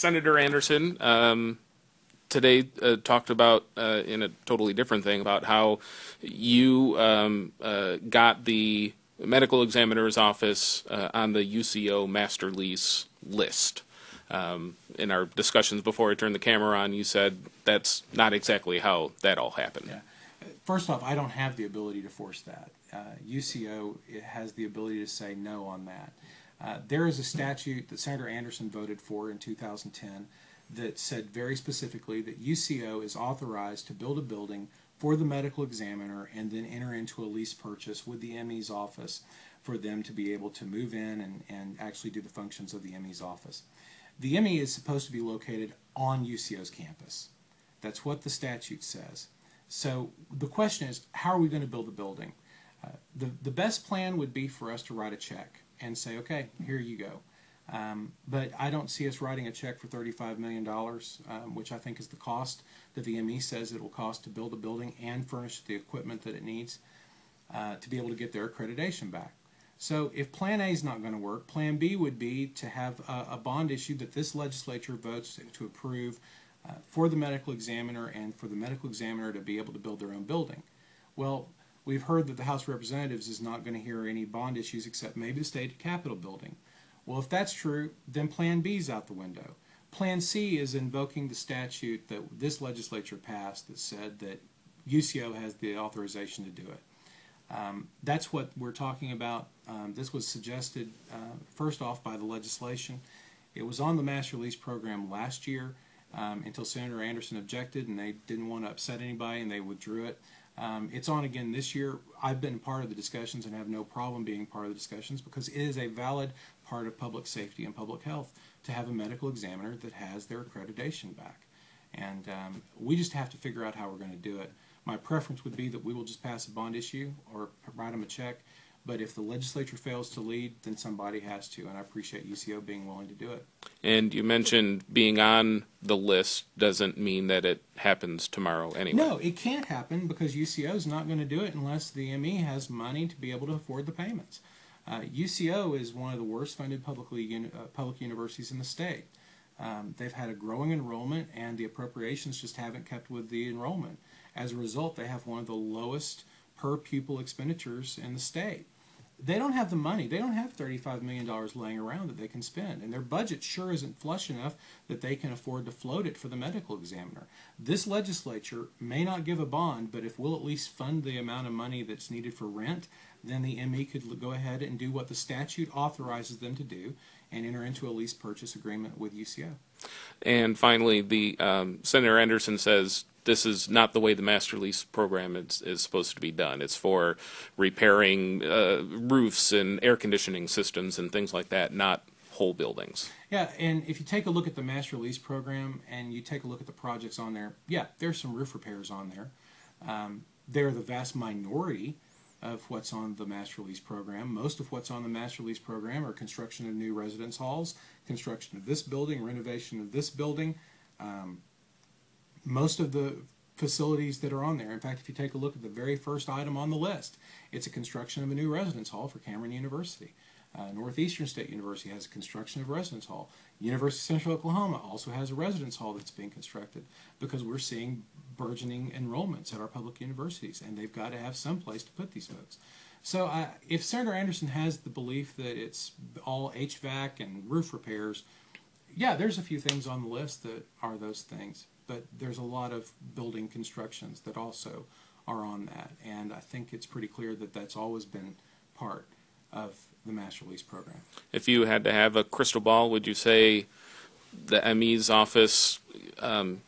Senator Anderson today talked about, in a totally different thing, about how you got the medical examiner's office on the UCO Master Lease list. In our discussions before I turned the camera on, you said that's not exactly how that all happened. Yeah. First off, I don't have the ability to force that. UCO has the ability to say no on that. There is a statute that Senator Anderson voted for in 2010 that said very specifically that UCO is authorized to build a building for the medical examiner and then enter into a lease purchase with the ME's office for them to be able to move in and actually do the functions of the ME's office. The ME is supposed to be located on UCO's campus. That's what the statute says. So the question is, how are we going to build the building? The best plan would be for us to write a check and say, okay, here you go. But I don't see us writing a check for $35 million, which I think is the cost that the ME says it will cost to build a building and furnish the equipment that it needs to be able to get their accreditation back. So if Plan A is not going to work, Plan B would be to have a bond issue that this legislature votes to approve for the medical examiner and for the medical examiner to be able to build their own building. Well, we've heard that the House of Representatives is not going to hear any bond issues except maybe the state capitol building. Well, if that's true, then Plan B is out the window. Plan C is invoking the statute that this legislature passed that said that UCO has the authorization to do it. That's what we're talking about. This was suggested first off by the legislation. It was on the Master Lease Program last year until Senator Anderson objected and they didn't want to upset anybody and they withdrew it. It's on again this year. I've been part of the discussions and have no problem being part of the discussions because it is a valid part of public safety and public health to have a medical examiner that has their accreditation back. And we just have to figure out how we're going to do it. My preference would be that we will just pass a bond issue or write them a check. But if the legislature fails to lead, then somebody has to, and I appreciate UCO being willing to do it. And you mentioned being on the list doesn't mean that it happens tomorrow anyway. No, it can't happen because UCO is not going to do it unless the ME has money to be able to afford the payments. UCO is one of the worst funded public universities in the state. They've had a growing enrollment, and the appropriations just haven't kept with the enrollment. As a result, they have one of the lowest per pupil expenditures in the state. They don't have the money. They don't have $35 million laying around that they can spend, and their budget sure isn't flush enough that they can afford to float it for the medical examiner. This legislature may not give a bond, but if we'll at least fund the amount of money that's needed for rent, then the ME could go ahead and do what the statute authorizes them to do and enter into a lease purchase agreement with UCO. And finally, the Senator Anderson says this is not the way the Master Lease Program is supposed to be done. It's for repairing roofs and air conditioning systems and things like that, not whole buildings. Yeah, and if you take a look at the Master Lease Program and you take a look at the projects on there, yeah, there's some roof repairs on there. They're the vast minority of what's on the Master Lease Program. Most of what's on the Master Lease Program are construction of new residence halls, construction of this building, renovation of this building. Most of the facilities that are on there. In fact, if you take a look at the very first item on the list, it's a construction of a new residence hall for Cameron University. Northeastern State University has a construction of a residence hall. University of Central Oklahoma also has a residence hall that's being constructed because we're seeing burgeoning enrollments at our public universities, and they've got to have some place to put these folks. So if Senator Anderson has the belief that it's all HVAC and roof repairs, yeah, there's a few things on the list that are those things. But there's a lot of building constructions that also are on that. And I think it's pretty clear that that's always been part of the Master Lease Program. If you had to have a crystal ball, would you say the ME's office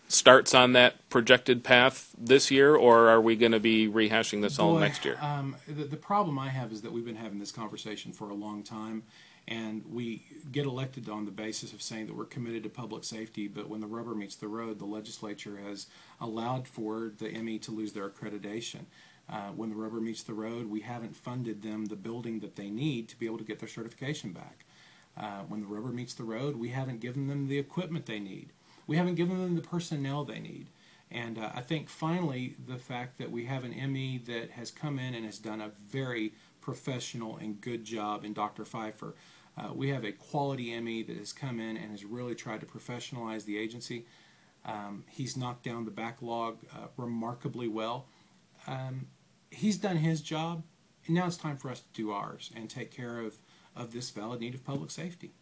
starts on that projected path this year, or are we going to be rehashing this all next year? The problem I have is that we've been having this conversation for a long time, and we get elected on the basis of saying that we're committed to public safety, but when the rubber meets the road, the legislature has allowed for the ME to lose their accreditation. When the rubber meets the road, we haven't funded them the building that they need to be able to get their certification back. When the rubber meets the road, we haven't given them the equipment they need. We haven't given them the personnel they need. And I think finally the fact that we have an ME that has come in and has done a very professional and good job in Dr. Pfeiffer. We have a quality ME that has come in and has really tried to professionalize the agency. He's knocked down the backlog remarkably well. He's done his job, and now it's time for us to do ours and take care of this valid need of public safety.